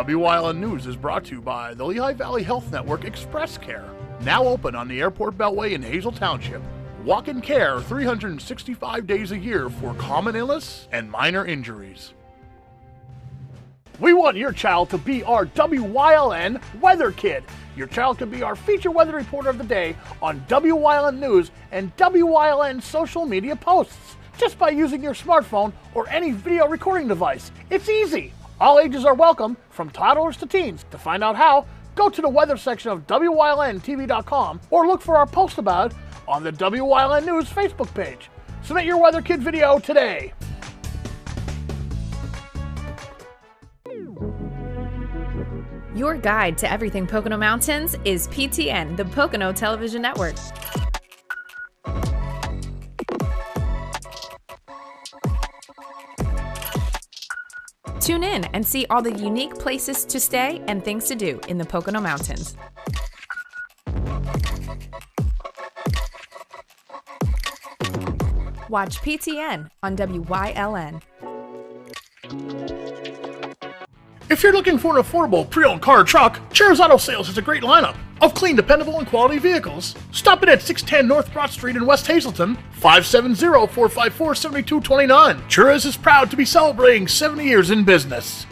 Wyln News is brought to you by the Lehigh Valley Health Network Express Care, now open on the Airport Beltway in Hazel Township. Walk-in care 365 days a year for common illness and minor injuries. We want your child to be our Wyln Weather Kid. Your child can be our feature weather reporter of the day on Wyln News and Wyln social media posts, just by using your smartphone or any video recording device. It's easy. All ages are welcome, from toddlers to teens. To find out how, go to the weather section of WYLNTV.com or look for our post about it on the Wyln News Facebook page. Submit your Weather Kid video today. Your guide to everything Pocono Mountains is PTN, the Pocono Television Network. Tune in and see all the unique places to stay and things to do in the Pocono Mountains. Watch PTN on WYLN. If you're looking for an affordable pre-owned car or truck, Cher's Auto Sales has a great lineup of clean, dependable, and quality vehicles. Stop in at 610 North Broad Street in West Hazelton, 570-454-7229. Churras is proud to be celebrating 70 years in business.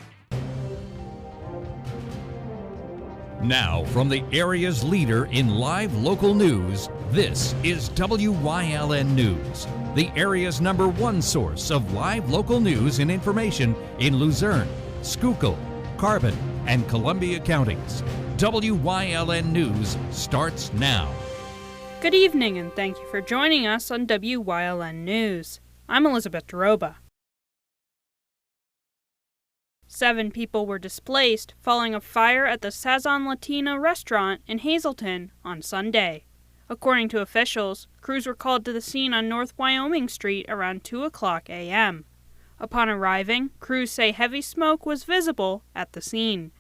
Now, from the area's leader in live local news, this is WYLN News, the area's #1 source of live local news and information in Luzerne, Schuylkill, Carbon, and Columbia counties. WYLN News starts now. Good evening, and thank you for joining us on WYLN News. I'm Elizabeth Doroba. 7 people were displaced following a fire at the Sazon Latina restaurant in Hazelton on Sunday. According to officials, crews were called to the scene on North Wyoming Street around 2 o'clock a.m. Upon arriving, crews say heavy smoke was visible at the scene.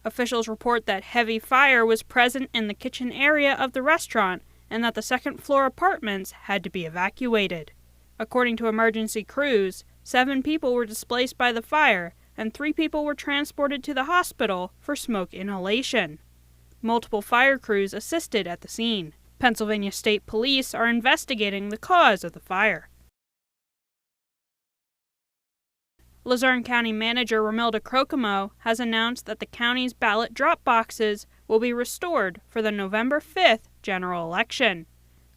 Officials report that heavy fire was present in the kitchen area of the restaurant and that the second-floor apartments had to be evacuated. According to emergency crews, 7 people were displaced by the fire and 3 people were transported to the hospital for smoke inhalation. Multiple fire crews assisted at the scene. Pennsylvania State Police are investigating the cause of the fire. Luzerne County Manager Romilda Crocomo has announced that the county's ballot drop boxes will be restored for the November 5th general election.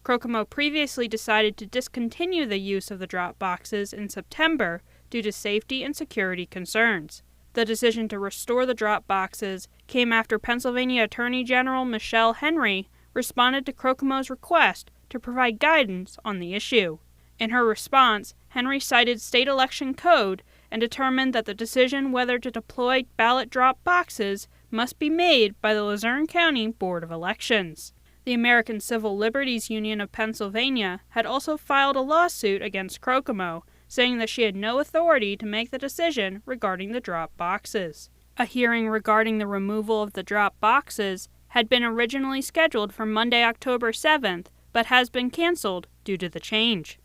Crocomo previously decided to discontinue the use of the drop boxes in September due to safety and security concerns. The decision to restore the drop boxes came after Pennsylvania Attorney General Michelle Henry responded to Crocomo's request to provide guidance on the issue. In her response, Henry cited state election code and determined that the decision whether to deploy ballot drop boxes must be made by the Luzerne County Board of Elections. The American Civil Liberties Union of Pennsylvania had also filed a lawsuit against Crocomo, saying that she had no authority to make the decision regarding the drop boxes. A hearing regarding the removal of the drop boxes had been originally scheduled for Monday, October 7th, but has been canceled due to the change.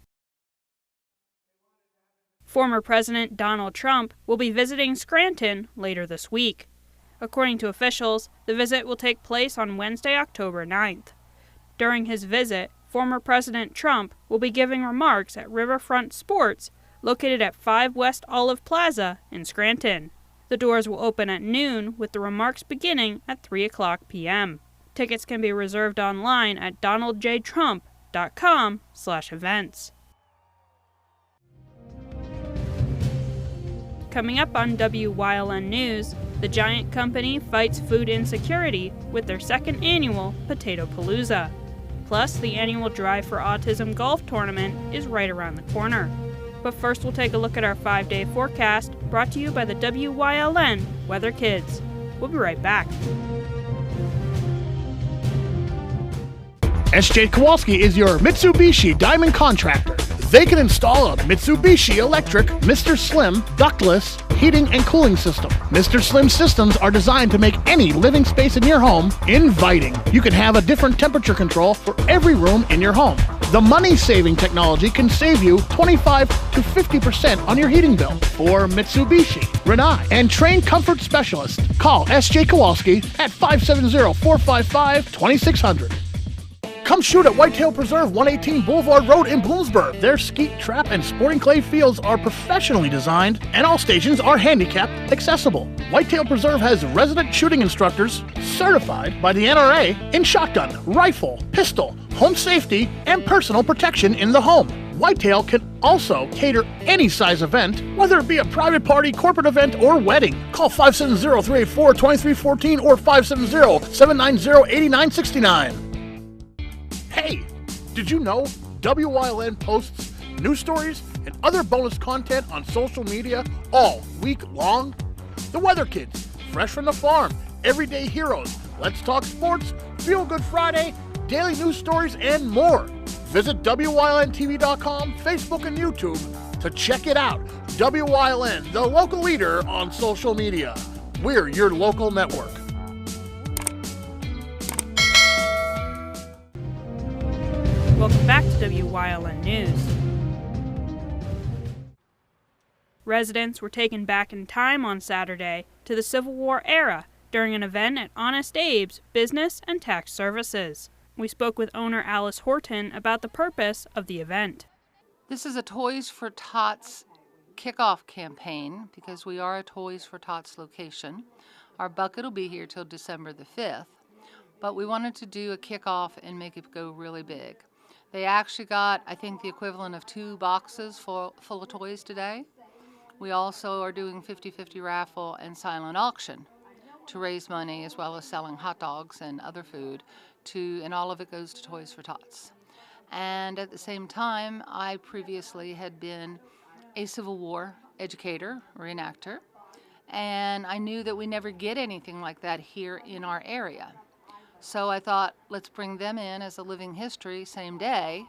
Former President Donald Trump will be visiting Scranton later this week. According to officials, the visit will take place on Wednesday, October 9th. During his visit, former President Trump will be giving remarks at Riverfront Sports, located at 5 West Olive Plaza in Scranton. The doors will open at noon, with the remarks beginning at 3 o'clock p.m. Tickets can be reserved online at donaldjtrump.com/events. Coming up on WYLN News, the Giant Company fights food insecurity with their second annual Potato Palooza. Plus, the annual Drive for Autism golf tournament is right around the corner. But first, we'll take a look at our 5-day forecast, brought to you by the WYLN Weather Kids. We'll be right back. SJ Kowalski is your Mitsubishi Diamond Contractor. They can install a Mitsubishi electric Mr. Slim ductless heating and cooling system. Mr. Slim systems are designed to make any living space in your home inviting. You can have a different temperature control for every room in your home. The money-saving technology can save you 25 to 50% on your heating bill. For Mitsubishi, Rinnai, and trained comfort specialists, call S.J. Kowalski at 570-455-2600. Come shoot at Whitetail Preserve, 118 Boulevard Road in Bloomsburg. Their skeet, trap, and sporting clay fields are professionally designed, and all stations are handicapped accessible. Whitetail Preserve has resident shooting instructors certified by the NRA in shotgun, rifle, pistol, home safety, and personal protection in the home. Whitetail can also cater any size event, whether it be a private party, corporate event, or wedding. Call 570-384-2314 or 570-790-8969. Hey, did you know Wyln posts news stories and other bonus content on social media all week long? The Weather Kids, Fresh from the Farm, Everyday Heroes, Let's Talk Sports, Feel Good Friday, daily news stories, and more. Visit WYLNTV.com, Facebook, and YouTube to check it out. Wyln, the local leader on social media. We're your local network. Welcome back to WYLN News. Residents were taken back in time on Saturday to the Civil War era during an event at Honest Abe's Business and Tax Services. We spoke with owner Alice Horton about the purpose of the event. This is a Toys for Tots kickoff campaign because we are a Toys for Tots location. Our bucket will be here till December the 5th, but we wanted to do a kickoff and make it go really big. They actually got, I think, the equivalent of 2 boxes full of toys today. We also are doing 50-50 raffle and silent auction to raise money, as well as selling hot dogs and other food, and all of it goes to Toys for Tots. And at the same time, I previously had been a Civil War educator, reenactor, and I knew that we never get anything like that here in our area. So I thought, let's bring them in as a living history same day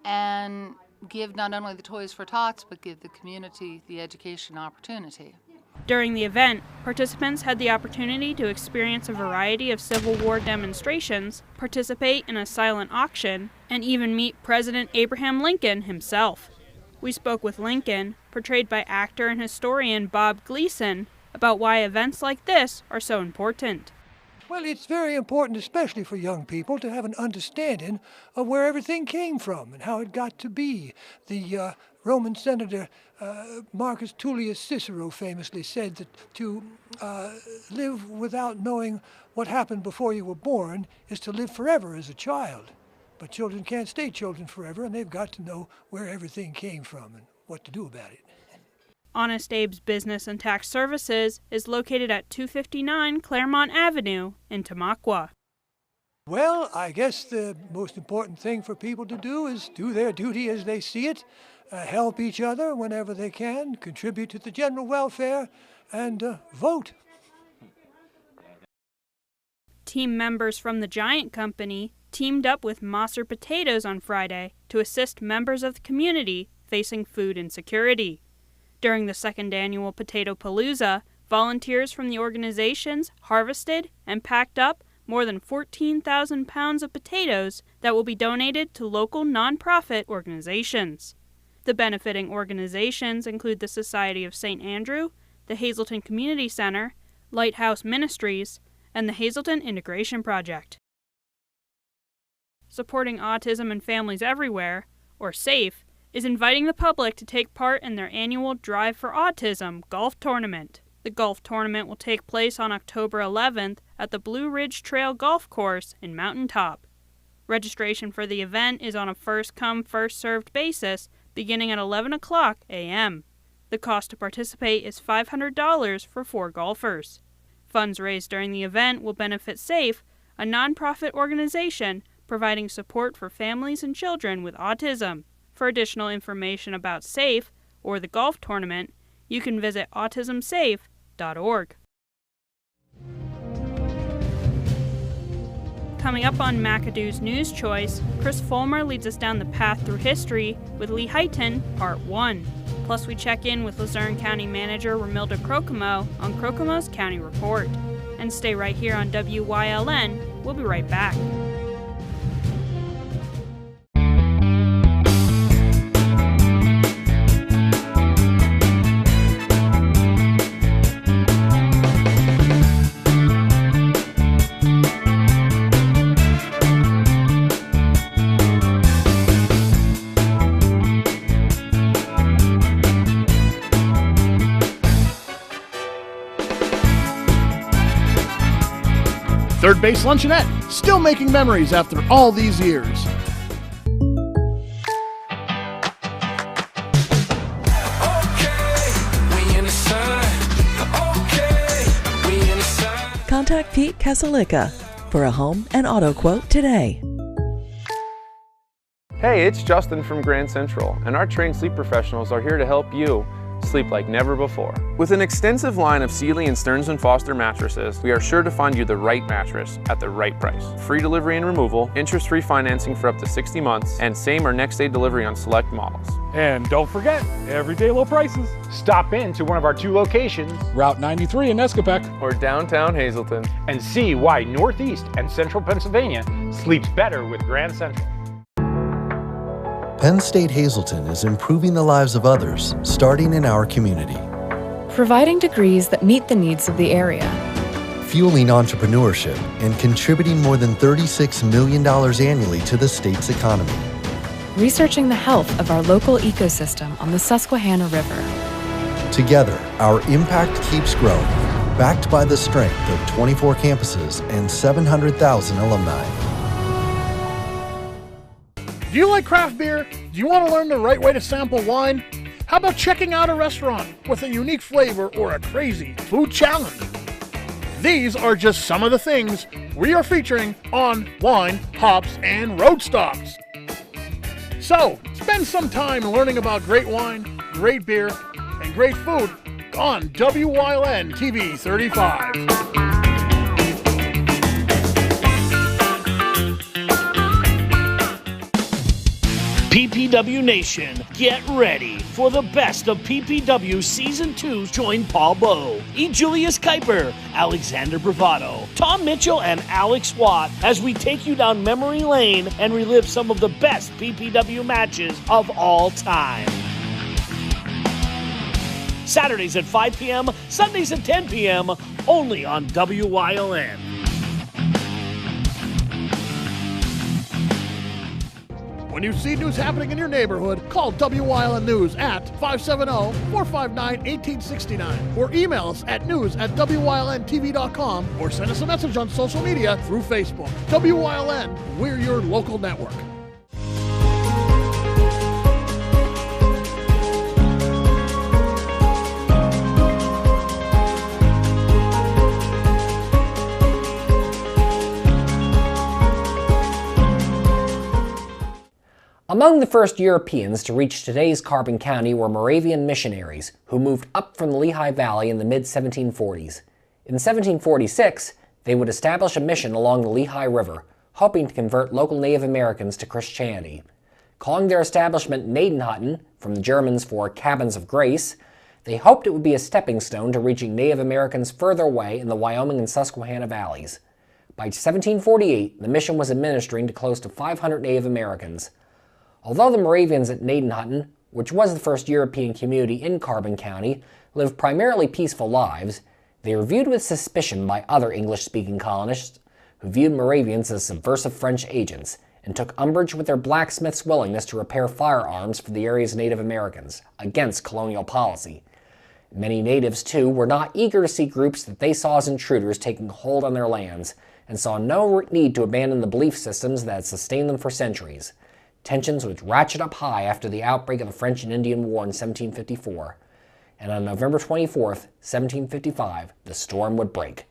and give not only the Toys for Tots, but give the community the education opportunity. During the event, participants had the opportunity to experience a variety of Civil War demonstrations, participate in a silent auction, and even meet President Abraham Lincoln himself. We spoke with Lincoln, portrayed by actor and historian Bob Gleason, about why events like this are so important. Well, it's very important, especially for young people, to have an understanding of where everything came from and how it got to be. The Roman senator Marcus Tullius Cicero famously said that to live without knowing what happened before you were born is to live forever as a child. But children can't stay children forever, and they've got to know where everything came from and what to do about it. Honest Abe's Business and Tax Services is located at 259 Claremont Avenue in Tamaqua. Well, I guess the most important thing for people to do is do their duty as they see it, help each other whenever they can, contribute to the general welfare, and vote. Team members from the Giant Company teamed up with Mosser Potatoes on Friday to assist members of the community facing food insecurity. During the second annual Potato Palooza, volunteers from the organizations harvested and packed up more than 14,000 pounds of potatoes that will be donated to local nonprofit organizations. The benefiting organizations include the Society of St. Andrew, the Hazleton Community Center, Lighthouse Ministries, and the Hazleton Integration Project. Supporting Autism and Families Everywhere, or SAFE, is inviting the public to take part in their annual Drive for Autism golf tournament. The golf tournament will take place on October 11th at the Blue Ridge Trail Golf Course in Mountain Top. Registration for the event is on a first-come, first-served basis beginning at 11 o'clock a.m. The cost to participate is $500 for 4 golfers. Funds raised during the event will benefit SAFE, a nonprofit organization providing support for families and children with autism. For additional information about SAFE or the golf tournament, you can visit autismsafe.org. Coming up on McAdoo's News Choice, Chris Fulmer leads us down the path through history with Lee Heighton, Part 1. Plus, we check in with Luzerne County Manager Romilda Crocomo on Crocomo's County Report. And stay right here on WYLN. We'll be right back. Third Base Luncheonette, still making memories after all these years. Contact Pete Kasalika for a home and auto quote today. Hey, it's Justin from Grand Central, and our trained sleep professionals are here to help you sleep like never before. With an extensive line of Sealy and Stearns & Foster mattresses, we are sure to find you the right mattress at the right price. Free delivery and removal, interest-free financing for up to 60 months, and same or next day delivery on select models. And don't forget, everyday low prices. Stop in to one of our 2 locations, Route 93 in Escapec, Or downtown Hazleton. and see why Northeast and Central Pennsylvania sleeps better with Grand Central. Penn State Hazleton is improving the lives of others, starting in our community. Providing degrees that meet the needs of the area. Fueling entrepreneurship and contributing more than $36 million annually to the state's economy. Researching the health of our local ecosystem on the Susquehanna River. Together, our impact keeps growing, backed by the strength of 24 campuses and 700,000 alumni. Do you like craft beer? Do you want to learn the right way to sample wine? How about checking out a restaurant with a unique flavor or a crazy food challenge? These are just some of the things we are featuring on Wine, Hops, and Road Stops. So, spend some time learning about great wine, great beer, and great food on WYLN TV 35. PPW Nation, get ready for the best of PPW Season 2. Join Paul Bowe, E. Julius Kuiper, Alexander Bravado, Tom Mitchell, and Alex Watt as we take you down memory lane and relive some of the best PPW matches of all time. Saturdays at 5 p.m., Sundays at 10 p.m., only on WYLN. When you see news happening in your neighborhood, call WYLN News at 570-459-1869 or email us at news@WYLNTV.com or send us a message on social media through Facebook. WYLN, we're your local network. Among the first Europeans to reach today's Carbon County were Moravian missionaries who moved up from the Lehigh Valley in the mid-1740s. In 1746, they would establish a mission along the Lehigh River, hoping to convert local Native Americans to Christianity. Calling their establishment Gnadenhutten, from the Germans for Cabins of Grace, they hoped it would be a stepping stone to reaching Native Americans further away in the Wyoming and Susquehanna valleys. By 1748, the mission was administering to close to 500 Native Americans. Although the Moravians at Gnadenhutten, which was the first European community in Carbon County, lived primarily peaceful lives, they were viewed with suspicion by other English-speaking colonists who viewed Moravians as subversive French agents and took umbrage with their blacksmiths' willingness to repair firearms for the area's Native Americans, against colonial policy. Many natives, too, were not eager to see groups that they saw as intruders taking hold on their lands, and saw no need to abandon the belief systems that had sustained them for centuries. Tensions would ratchet up high after the outbreak of the French and Indian War in 1754, and on November 24, 1755, the storm would break.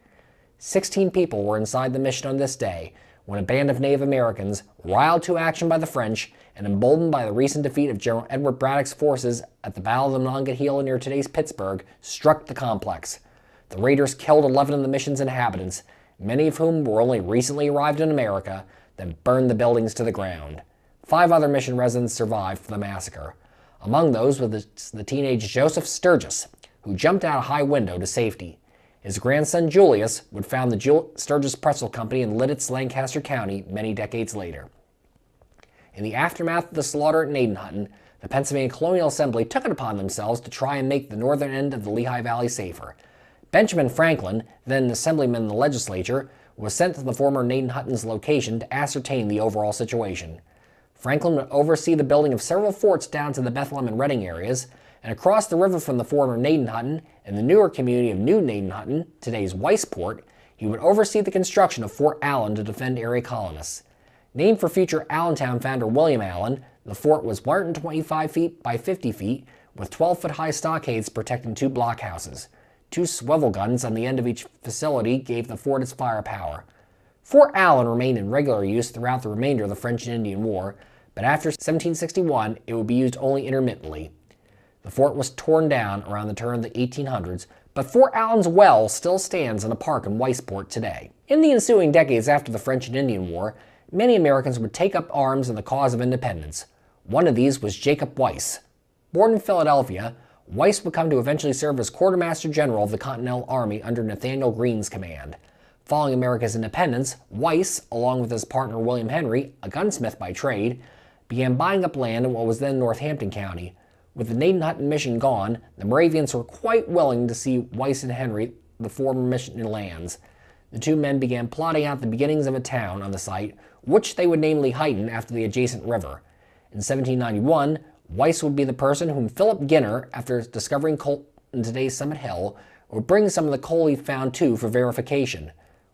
16 people were inside the mission on this day when a band of Native Americans, riled to action by the French and emboldened by the recent defeat of General Edward Braddock's forces at the Battle of the Monongahela near today's Pittsburgh, struck the complex. The raiders killed 11 of the mission's inhabitants, many of whom were only recently arrived in America, then burned the buildings to the ground. 5 other mission residents survived from the massacre. Among those was the teenage Joseph Sturgis, who jumped out a high window to safety. His grandson Julius would found the Sturgis Pretzel Company in Lidditz, Lancaster County many decades later. In the aftermath of the slaughter at Gnadenhutten, the Pennsylvania Colonial Assembly took it upon themselves to try and make the northern end of the Lehigh Valley safer. Benjamin Franklin, then an assemblyman in the legislature, was sent to the former Gnadenhutten's location to ascertain the overall situation. Franklin would oversee the building of several forts down to the Bethlehem and Reading areas, and across the river from the former Gnadenhutten and the newer community of New Gnadenhutten, today's Weisport, He would oversee the construction of Fort Allen to defend area colonists. Named for future Allentown founder William Allen, the fort was 125 feet by 50 feet, with 12-foot-high stockades protecting 2 blockhouses. 2 swivel guns on the end of each facility gave the fort its firepower. Fort Allen remained in regular use throughout the remainder of the French and Indian War, but after 1761 it would be used only intermittently. The fort was torn down around the turn of the 1800s, but Fort Allen's well still stands in a park in Weisport today. In the ensuing decades after the French and Indian War, many Americans would take up arms in the cause of independence. One of these was Jacob Weiss. Born in Philadelphia, Weiss would come to eventually serve as Quartermaster General of the Continental Army under Nathanael Greene's command. Following America's independence, Weiss, along with his partner William Henry, a gunsmith by trade, began buying up land in what was then Northampton County. With the Gnadenhutten mission gone, the Moravians were quite willing to see Weiss and Henry the former mission lands. The 2 men began plotting out the beginnings of a town on the site, which they would name Lehighton after the adjacent river. In 1791, Weiss would be the person whom Philip Ginner, after discovering coal in today's Summit Hill, would bring some of the coal he found to for verification.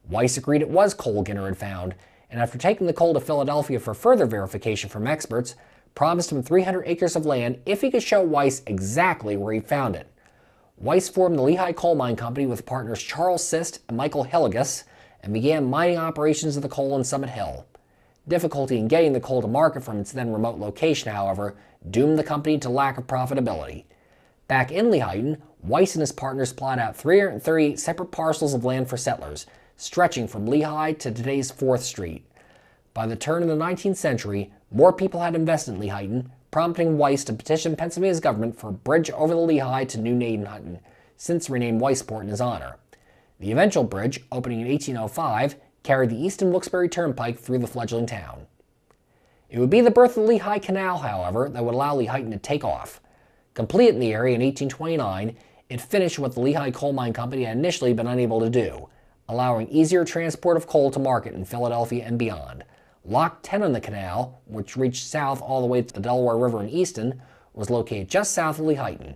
Weiss agreed it was coal Ginner had found, and after taking the coal to Philadelphia for further verification from experts, promised him 300 acres of land if he could show Weiss exactly where he found it. Weiss formed the Lehigh Coal Mine Company with partners Charles Sist and Michael Hilligus and began mining operations of the coal in Summit Hill. Difficulty in getting the coal to market from its then remote location, however, doomed the company to lack of profitability. Back in Lehighton, Weiss and his partners plotted out 338 separate parcels of land for settlers, stretching from Lehigh to today's 4th Street. By the turn of the 19th century, more people had invested in Lehighton, prompting Weiss to petition Pennsylvania's government for a bridge over the Lehigh to New Gnadenhutten, since renamed Weisport in his honor. The eventual bridge, opening in 1805, carried the Easton Wilkes-Barre Turnpike through the fledgling town. It would be the birth of the Lehigh Canal, however, that would allow Lehighton to take off. Completed in the area in 1829, it finished what the Lehigh Coal Mine Company had initially been unable to do, allowing easier transport of coal to market in Philadelphia and beyond. Lock 10 on the canal, which reached south all the way to the Delaware River in Easton, was located just south of Lehighton.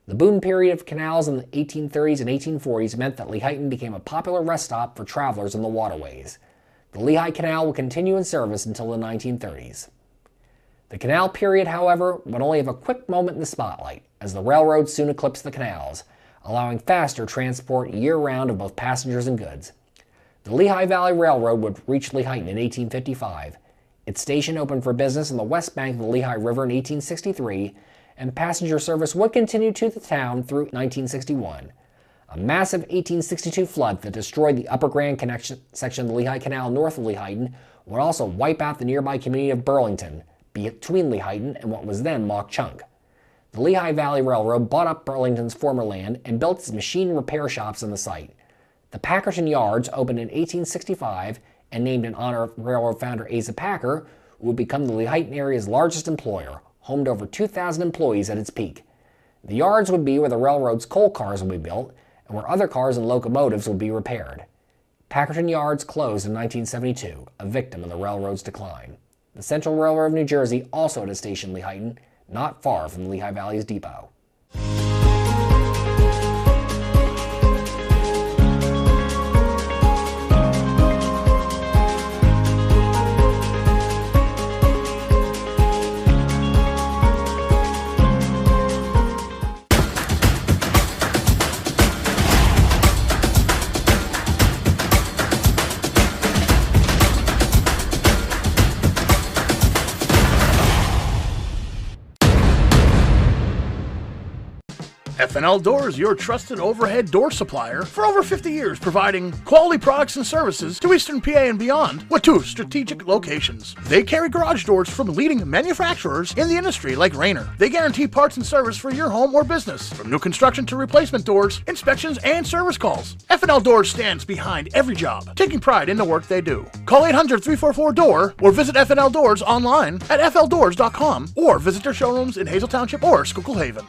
The boom period of canals in the 1830s and 1840s meant that Lehighton became a popular rest stop for travelers in the waterways. The Lehigh Canal would continue in service until the 1930s. The canal period, however, would only have a quick moment in the spotlight, as the railroad soon eclipsed the canals, allowing faster transport year-round of both passengers and goods. The Lehigh Valley Railroad would reach Lehighton in 1855. Its station opened for business on the west bank of the Lehigh River in 1863, and passenger service would continue to the town through 1961. A massive 1862 flood that destroyed the Upper Grand Connection section of the Lehigh Canal north of Lehighton would also wipe out the nearby community of Burlington, between Lehighton and what was then Mauch Chunk. The Lehigh Valley Railroad bought up Burlington's former land and built its machine repair shops on the site. The Packerton Yards opened in 1865 and named in honor of railroad founder Asa Packer, who would become the Lehighton area's largest employer, home to over 2,000 employees at its peak. The yards would be where the railroad's coal cars would be built and where other cars and locomotives would be repaired. Packerton Yards closed in 1972, a victim of the railroad's decline. The Central Railroad of New Jersey also had a station in Lehighton, not far from the Lehigh Valley's depot. F&L Doors, your trusted overhead door supplier for over 50 years, providing quality products and services to Eastern PA and beyond with 2 strategic locations. They carry garage doors from leading manufacturers in the industry like Rayner. They guarantee parts and service for your home or business, from new construction to replacement doors, inspections, and service calls. F&L Doors stands behind every job, taking pride in the work they do. Call 800-344-DOOR or visit F&L Doors online at fldoors.com or visit their showrooms in Hazel Township or Schuylkill Haven.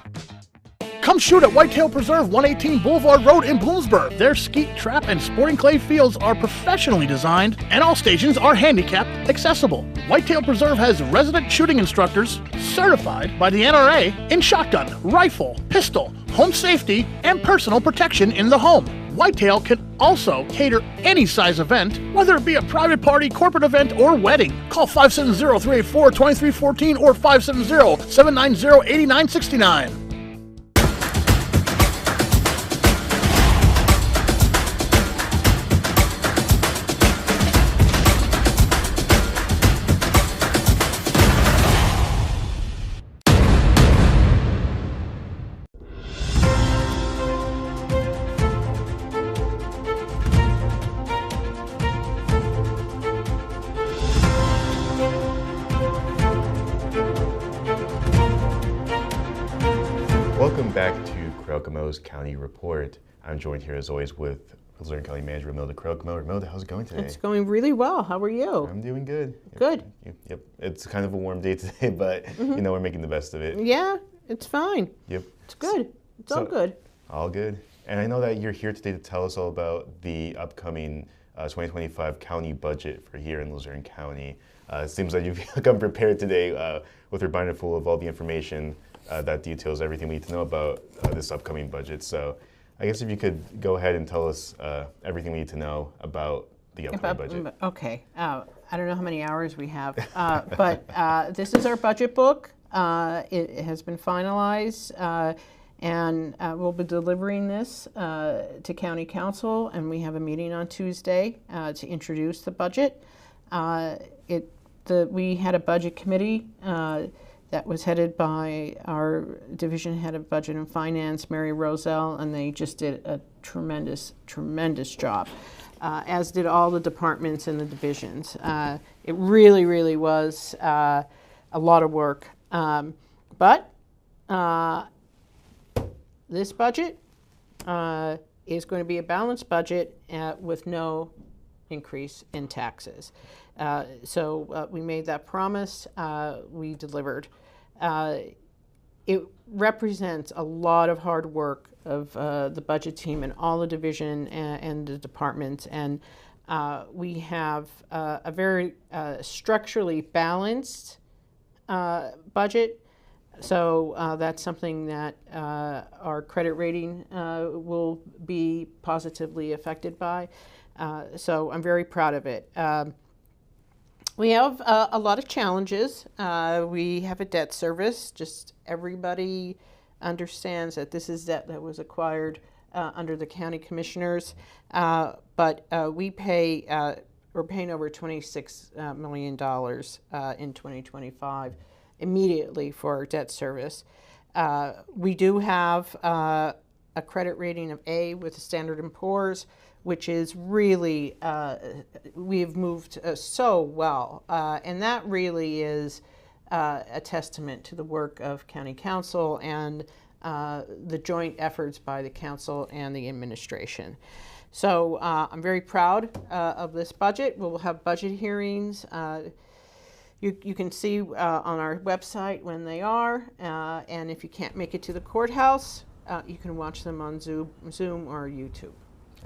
Come shoot at Whitetail Preserve 118 Boulevard Road in Bloomsburg. Their skeet, trap, and sporting clay fields are professionally designed, and all stations are handicapped accessible. Whitetail Preserve has resident shooting instructors certified by the NRA in shotgun, rifle, pistol, home safety, and personal protection in the home. Whitetail can also cater any size event, whether it be a private party, corporate event, or wedding. Call 570-384-2314 or 570-790-8969. Welcome back to Kokomo's County Report. I'm joined here as always with Luzerne County Manager Ramilda Kokomo. Ramilda, how's it going today? It's going really well. How are you? I'm doing good. Good. Yep. It's kind of a warm day today, but you know, we're making the best of it. Yeah, it's fine. Yep. It's good. It's all good. All good. And I know that you're here today to tell us all about the upcoming 2025 county budget for here in Luzerne County. It seems like you've come prepared today with your binder full of all the information that details everything we need to know about this upcoming budget. So I guess if you could go ahead and tell us everything we need to know about the upcoming budget. Okay. I don't know how many hours we have, but this is our budget book. It has been finalized, and we'll be delivering this to County Council, and we have a meeting on Tuesday to introduce the budget. We had a budget committee that was headed by our division head of budget and finance, Mary Roselle, and they just did a tremendous job, as did all the departments and the divisions. It really, really was a lot of work. But this budget is going to be a balanced budget with no increase in taxes. So we made that promise. We delivered. It represents a lot of hard work of the budget team and all the division and the departments, and we have a very structurally balanced budget. So that's something that our credit rating will be positively affected by. So I'm very proud of it. We have a lot of challenges. We have a debt service. Just everybody understands that this is debt that was acquired under the county commissioners. But we're paying over $26 million in 2025 immediately for our debt service. We do have a credit rating of A with the Standard & Poor's, which is really, we've moved so well. And that really is a testament to the work of County Council and the joint efforts by the Council and the administration. So I'm very proud of this budget. We'll have budget hearings. You can see on our website when they are, and if you can't make it to the courthouse, you can watch them on Zoom or YouTube.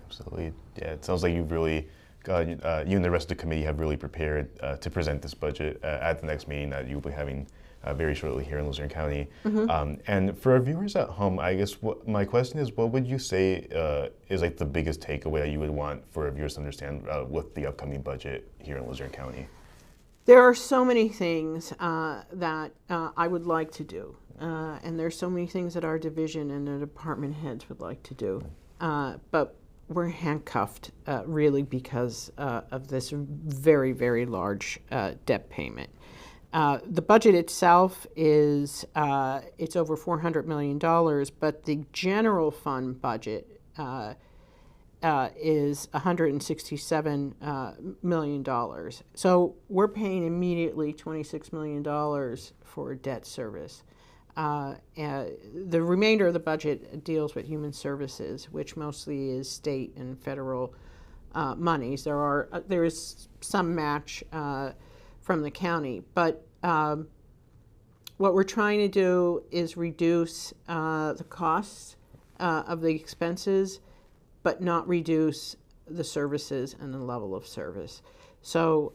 Absolutely. Yeah, it sounds like you've really, you and the rest of the committee have really prepared to present this budget at the next meeting that you'll be having very shortly here in Luzerne County. Mm-hmm. And for our viewers at home, I guess my question is, what would you say is like the biggest takeaway that you would want for our viewers to understand with the upcoming budget here in Luzerne County? There are so many things that I would like to do, and there's so many things that our division and the department heads would like to do, but we're handcuffed really because of this very, very large debt payment. The budget itself is it's over $400 million, but the general fund budget is $167 million. So we're paying immediately $26 million for debt service. The remainder of the budget deals with human services, which mostly is state and federal monies. There is some match from the county, but what we're trying to do is reduce the costs of the expenses, but not reduce the services and the level of service. So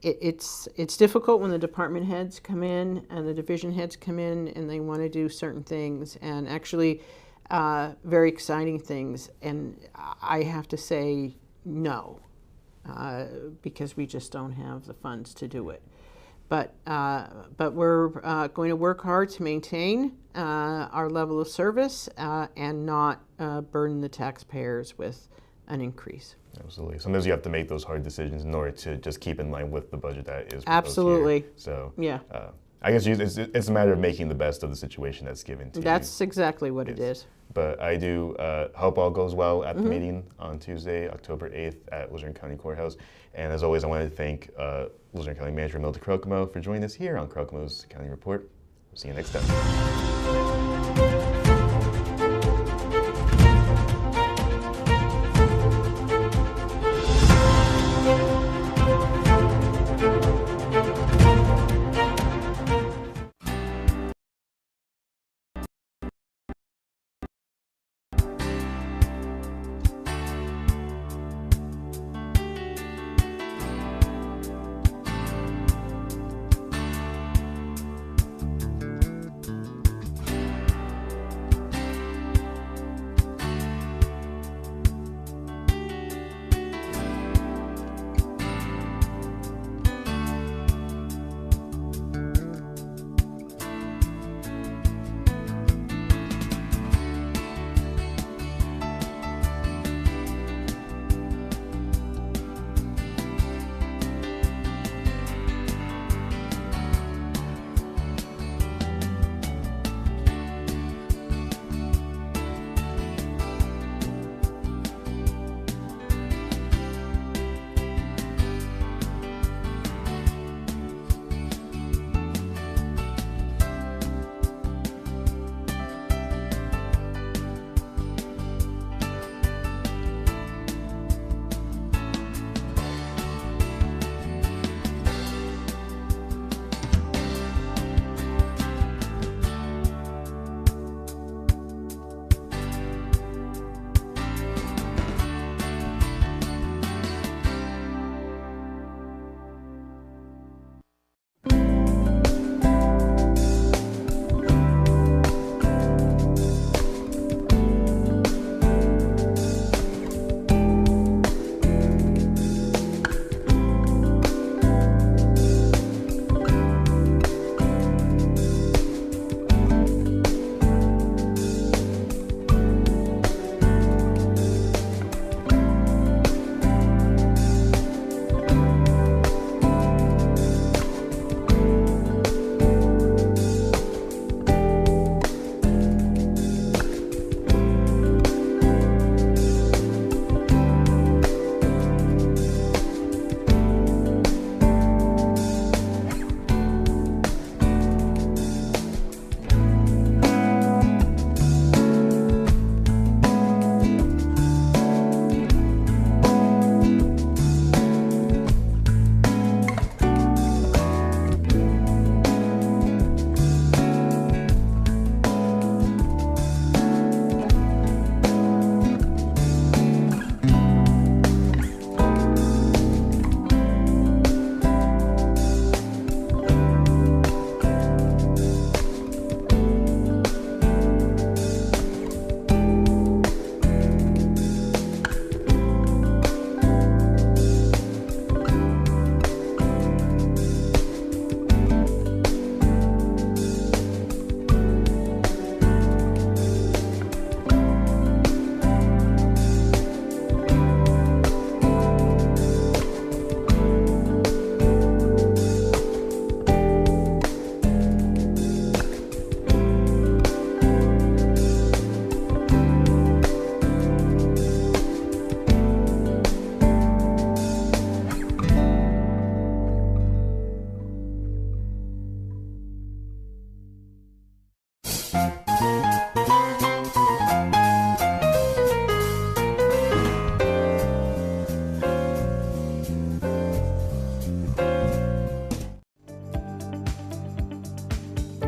it's difficult when the department heads come in and the division heads come in and they want to do certain things. And actually, very exciting things, and I have to say no, because we just don't have the funds to do it. But we're going to work hard to maintain our level of service and not burden the taxpayers with an increase. Absolutely. Sometimes you have to make those hard decisions in order to just keep in line with the budget that is proposed Absolutely. here. So yeah. I guess it's a matter of making the best of the situation that's given to you. That's exactly what it is. But I do hope all goes well at the meeting on Tuesday, October 8th at Luzerne County Courthouse. And as always, I want to thank Luzerne County Manager Milda Crocomo for joining us here on Crocomo's County Report. We'll see you next time.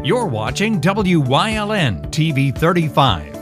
You're watching WYLN TV 35,